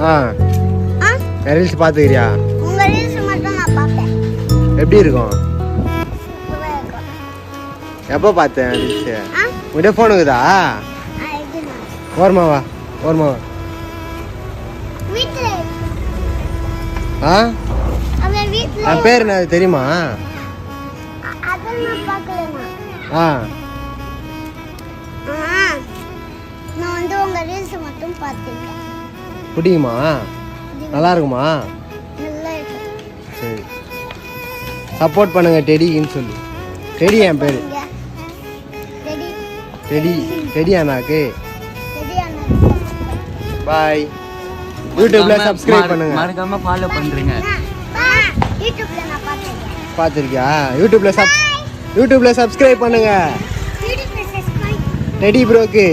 ஆ reels பார்த்துக்கிறியா? உங்க reels மட்டும் நான் பார்ப்பேன். எப்படி இருக்கும்? சூப்பரா இருக்கும். எப்போ பார்த்தேன் ரீல்ஸ்? உடைய ஃபோன் இருக்குதா? ஓரமா வா. வீட்ல ஆ அவ வீட்ல என் பேர் என்ன தெரியுமா? அதெல்லாம் பார்க்கலனா. நான் வந்து உங்க ரீல்ஸ் மட்டும் பார்த்தேன். பிடிக்குமா? நல்லா இருக்குமா? நல்லா இருக்கு. சரி, சப்போர்ட் பண்ணுங்க டெடின்னு சொல்லு. டெடி என் பேரு. டெடி அண்ணாக்கு. பாய். யூடியூப்ல சப்ஸ்கிரைப் பண்ணுங்க. மறக்காம ஃபாலோ பண்றீங்க. யூடியூப்ல நான் பார்த்தேன். பாத்திருக்கியா? யூடியூப்ல சப்ஸ்கிரைப் பண்ணுங்க. யூடியூப்ல சப்ஸ்கிரைப் டெடி ப்ரோக்கு.